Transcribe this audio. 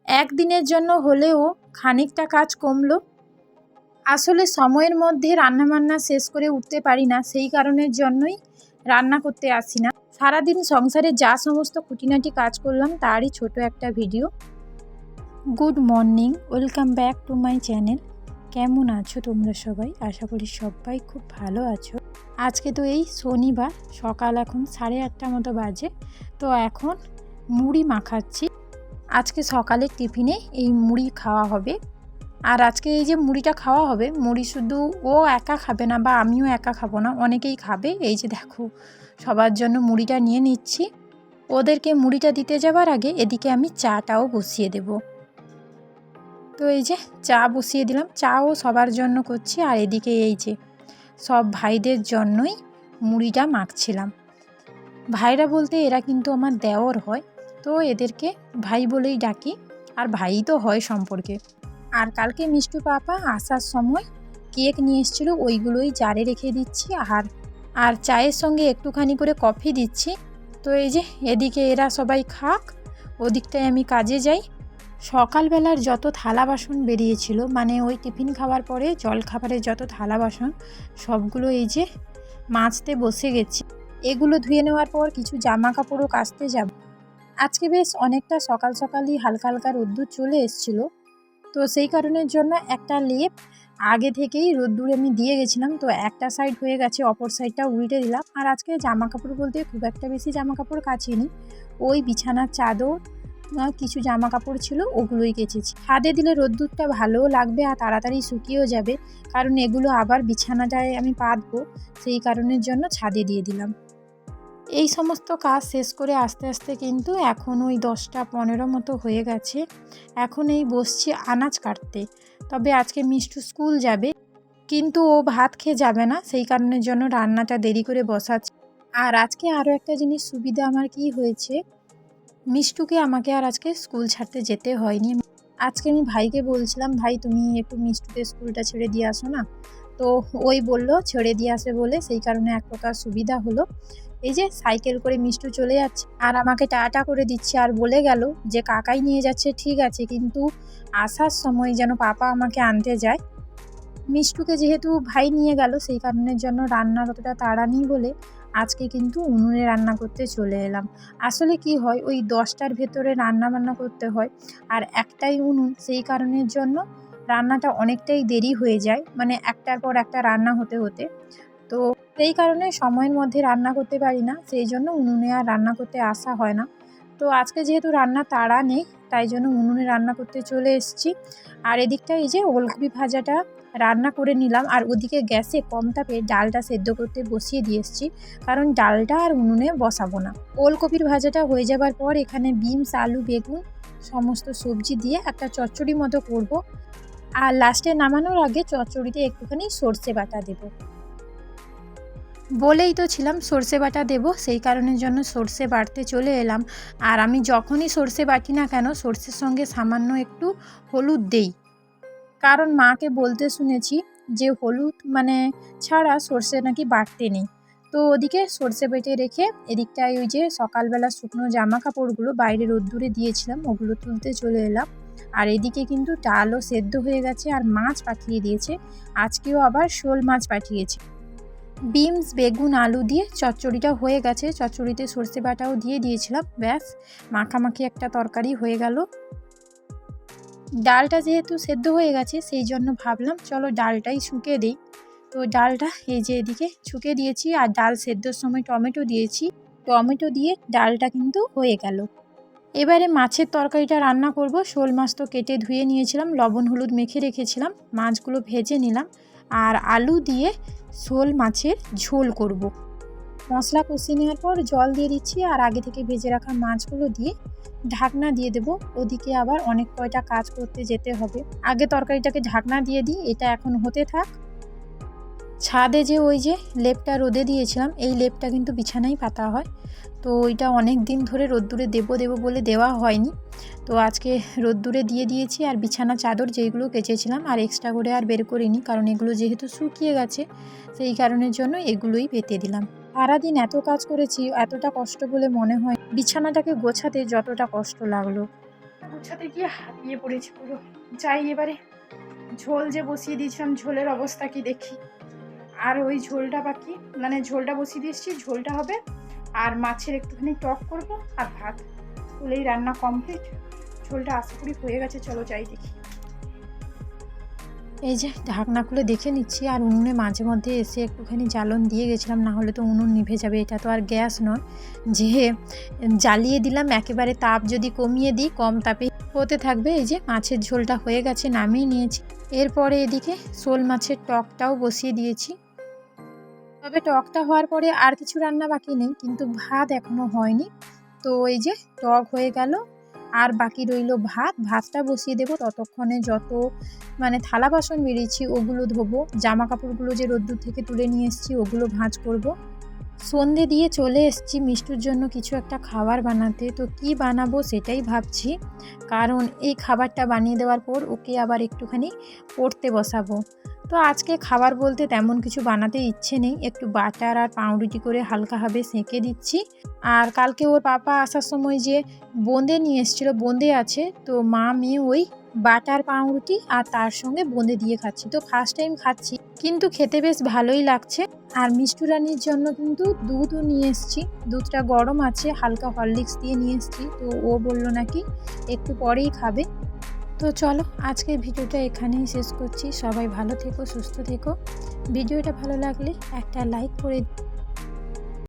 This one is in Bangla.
একদিনের জন্য হলেও খানিকটা কাজ কমলো। আসলে সময়ের মধ্যে রান্নাবান্না শেষ করে উঠতে পারি না, সেই কারণের জন্যই রান্না করতে আসি না। সারাদিন সংসারে যা সমস্ত খুঁটিনাটি কাজ করলাম তারই ছোট একটা video. Good morning, welcome back to my channel. কেমন আছো তোমরা সবাই? আশা করি সবাই খুব ভালো আছো। আজকে তো এই শনিবার, সকাল এখন 8:30 মতো বাজে। তো এখন মুড়ি মাখাচ্ছি। আজকে সকালের টিফিনে এই মুড়ি খাওয়া হবে। আর আজকে এই যে মুড়িটা খাওয়া হবে, মুড়ি শুধু ও একা খাবে না বা আমিও একা খাবো না, অনেকেই খাবে। এই যে দেখো, সবার জন্য মুড়িটা নিয়ে নিচ্ছি। ওদেরকে মুড়িটা দিতে যাওয়ার আগে এদিকে আমি চাটাও বসিয়ে দেব। তো এই যে চা বসিয়ে দিলাম, চাও সবার জন্য করছি। আর এদিকে এই যে সব ভাইদের জন্যই মুড়িটা মাখছিলাম। ভাইরা বলতে এরা কিন্তু আমার দেওর হয়, তো এদেরকে ভাই বলেই ডাকি, আর ভাই তো হয় সম্পর্কে। আর কালকে মিষ্টু পাপা আসার সময় কেক নিয়ে এসেছিলো, ওইগুলোই জারে রেখে দিচ্ছি। আর চায়ের সঙ্গে একটুখানি করে কফি দিচ্ছি। তো এই যে এদিকে এরা সবাই খাক, ওদিকটায় আমি কাজে যাই। সকালবেলার যত থালা বাসন বেরিয়েছিল, মানে ওই টিফিন খাওয়ার পরে জল খাবারের যত থালা বাসন, সবগুলো এই যে মাজতে বসে গেছি। এগুলো ধুয়ে নেওয়ার পর কিছু জামা কাপড়ও কাচতে যাব। আজকে বেশ অনেকটা সকাল সকালই হালকা হালকা রোদ্দুর চলে এসেছিলো, তো সেই কারণের জন্য একটা লেপ আগে থেকেই রোদ্দুরে আমি দিয়ে গেছিলাম। তো একটা সাইড হয়ে গেছে, অপর সাইডটা উল্টে দিলাম। আর আজকে জামা কাপড় বলতে খুব একটা বেশি জামা কাপড় কাচিনি, ওই বিছানার চাদর, কিছু জামা কাপড় ছিল, ওগুলোই কেচেছি। ছাদে দিলে রোদ্দুরটা ভালোও লাগবে আর তাড়াতাড়ি শুকিয়েও যাবে, কারণ এগুলো আবার বিছানাটায় আমি পাতবো, সেই কারণের জন্য ছাদে দিয়ে দিলাম। এই সমস্ত কাজ শেষ করে আস্তে আস্তে কিন্তু এখন ওই 10টা 15 মতো হয়ে গেছে। এখন এই বসছি আনাজ কাটতে। তবে আজকে মিষ্টু স্কুল যাবে, কিন্তু ও ভাত খেয়ে যাবে না, সেই কারণের জন্য রান্নাটা দেরি করে বসাচ্ছি। আর আজকে আরও একটা জিনিস সুবিধা আমার কি হয়েছে, মিষ্টুকে আমাকে আর আজকে স্কুল ছাড়তে যেতে হয়নি। আজকে আমি ভাইকে বলছিলাম, ভাই তুমি একটু মিষ্টুকে স্কুলটা ছেড়ে দিয়ে আসো না। তো ওই বলল ছেড়ে দিয়ে আসে বলে, সেই কারণে এক প্রকার সুবিধা হলো। এই যে সাইকেল করে মিষ্টু চলে যাচ্ছে আর আমাকে টাটা করে দিচ্ছে, আর বলে গেল যে কাকাই নিয়ে যাচ্ছে ঠিক আছে, কিন্তু আসার সময় যেন পাপা আমাকে আনতে যায়। মিষ্টুকে যেহেতু ভাই নিয়ে গেল, সেই কারণের জন্য রান্নার অতটা তাড়া নেই বলে আজকে কিন্তু উনুনে রান্না করতে চলে এলাম। আসলে কি হয়, ওই 10টার ভেতরে রান্না বান্না করতে হয়, আর একটাই উনুন, সেই কারণের জন্য রান্নাটা অনেকটাই দেরি হয়ে যায়, মানে একটার পর একটা রান্না হতে হতে। তো সেই কারণে সময়ের মধ্যে রান্না করতে পারি না, সেই জন্য উনুনে আর রান্না করতে আসা হয় না। তো আজকে যেহেতু রান্না তাড়া নেই, তাই জন্য উনুনে রান্না করতে চলে এসেছি। আর এদিকটা এই যে ওলকপি ভাজাটা রান্না করে নিলাম, আর ওদিকে গ্যাসে কম তাপে ডালটা সেদ্ধ করতে বসিয়ে দিয়ে এসেছি, কারণ ডালটা আর উনুনে বসাবো না। ওলকপির ভাজাটা হয়ে যাবার পর এখানে বিনস, আলু, বেগুন সমস্ত সবজি দিয়ে একটা চচ্চড়ি মতো করব। আর লাস্টে নামানোর আগে চচ্চড়িতে একটুখানি সর্ষে বাটা দেবো। বলেই তো ছিলাম সর্ষে বাটা দেব, সেই কারণের জন্য সর্ষে বাটতে চলে এলাম। আর আমি যখনই সর্ষে বাটি না কেন, সর্ষের সঙ্গে সামান্য একটু হলুদ দেই, কারণ মাকে বলতে শুনেছি যে হলুদ ছাড়া সর্ষে নাকি বাটতে নেই। তো ওদিকে সর্ষে বেটে রেখে এদিকটায় ওই যে সকালবেলা শুকনো জামা কাপড়গুলো বাইরে রোদ্দুরে দিয়েছিলাম, ওগুলো তুলতে চলে এলাম। আর এদিকে কিন্তু ডালও সেদ্ধ হয়ে গেছে, আর মাছ পাঠিয়ে দিয়েছে, আজকেও আবার শোল মাছ পাঠিয়েছে। বিনস, বেগুন, আলু দিয়ে চচ্চড়িটা হয়ে গেছে, চচ্চড়িতে সর্ষে বাটাও দিয়ে দিয়েছিলাম, ব্যাস মাখামাখি একটা তরকারি হয়ে গেল। ডালটা যেহেতু সেদ্ধ হয়ে গেছে, সেই জন্য ভাবলাম চলো ডালটাই ছুঁকে দিই। তো ডালটা এই যে এদিকে ছুঁকে দিয়েছি, আর ডাল সেদ্ধর সময় টমেটো দিয়েছি, টমেটো দিয়ে ডালটা কিন্তু হয়ে গেল। এবারে মাছের তরকারিটা রান্না করব। শোল মাছ তো কেটে ধুয়ে নিয়েছিলাম, লবণ হলুদ মেখে রেখেছিলাম, মাছগুলো ভেজে নিলাম, আর আলু দিয়ে শোল মাছের ঝোল করব। মশলা কষিয়ে নেওয়ার পর জল দিয়ে দিচ্ছি, আর আগে থেকে ভেজে রাখা মাছগুলো দিয়ে ঢাকনা দিয়ে দেবো। ওদিকে আবার অনেক কয়টা কাজ করতে যেতে হবে, আগে তরকারিটাকে ঢাকনা দিয়ে দিই, এটা এখন হতে থাক। ছাদে যে ওই যে লেপটা রোদে দিয়েছিলাম, এই লেপটা কিন্তু বিছানায় পাতা হয়, তো ওইটা অনেক দিন ধরে রোদ্দুরে দেবো বলে দেওয়া হয়নি। তো আজকে রোদ্দুরে দিয়ে দিয়েছি, আর বিছানা চাদর যেগুলো কেচেছিলাম আর এক্সট্রা করে আর বের করিনি, কারণ এগুলো যেহেতু শুকিয়ে গেছে, সেই কারণের জন্য এগুলোই পেতে দিলাম। সারাদিন এত কাজ করেছি, এতটা কষ্ট বলে মনে হয় বিছানাটাকে গোছাতে যতটা কষ্ট লাগলো। গুছাতে গিয়ে হাঁপিয়ে পড়েছি পুরো। যাই এবারে ঝোল যে বসিয়ে দিয়েছিলাম, ঝোলের অবস্থা কি দেখি। আর ওই ঝোলটা বাকি, মানে ঝোলটা বসিয়ে দিয়েছি, ঝোলটা হবে আর মাছের একটুখানি টক করব আর ভাত, হলেই রান্না কমপ্লিট। ঝোলটা আশা করি হয়ে গেছে, চলো যাই দেখি। এই যে ঢাকনা খুলে দেখে নিচ্ছি, আর উনুনে মাঝে মধ্যে এসে একটুখানি জ্বালন দিয়ে গেছিলাম, না হলে তো উনুন নিভে যাবে। এটা তো আর গ্যাস নয় যে জ্বালিয়ে দিলাম একেবারে, তাপ যদি কমিয়ে দিই কম তাপে হতে থাকবে। এই যে মাছের ঝোলটা হয়ে গেছে, নামিয়ে নিয়েছি। এরপরে এদিকে শোল মাছের টকটাও বসিয়ে দিয়েছি। তবে টকটা হওয়ার পরে আর কিছু রান্না বাকি নেই, কিন্তু ভাত এখনো হয়নি। তো এই যে টক হয়ে গেল, আর বাকি রইল ভাত। ভাতটা বসিয়ে দেবো, ততক্ষণে যত মানে থালা বাসন বেরিয়েছি ওগুলো ধোবো, জামা কাপড়গুলো যে রোদ্দুর থেকে তুলে নিয়ে এসেছি ওগুলো ভাঁজ করব। সন্ধে দিয়ে চলে এসেছি মিষ্টুর জন্য কিছু একটা খাবার বানাতে। তো কি বানাবো সেটাই ভাবছি, কারণ এই খাবারটা বানিয়ে দেওয়ার পর ওকে আবার একটুখানি পড়তে বসাবো। তো আজকে খাবার বলতে তেমন কিছু বানাতে ইচ্ছে নেই, একটু বাটার আর পাউরুটি করে হালকাভাবে সেঁকে দিচ্ছি। আর কালকে ওর পাপা আসার সময় যে বোঁদে নিয়ে এসেছিলো, বোঁদে আছে, তো মা মেয়ে ওই বাটার পাউরুটি আর তার সঙ্গে বোঁদে দিয়ে খাচ্ছি। তো ফার্স্ট টাইম খাচ্ছি, কিন্তু খেতে বেশ ভালোই লাগছে। আর মিষ্টু রানির জন্য কিন্তু দুধও নিয়ে এসেছি, দুধটা গরম আছে, হালকা হরলিক্স দিয়ে নিয়ে এসেছি। তো ও বললো নাকি একটু পরেই খাবে। তো চলো আজকের ভিডিওটা এখানেই শেষ করছি। সবাই ভালো থেকো, সুস্থ থেকো। ভিডিওটা ভালো লাগলে একটা লাইক করে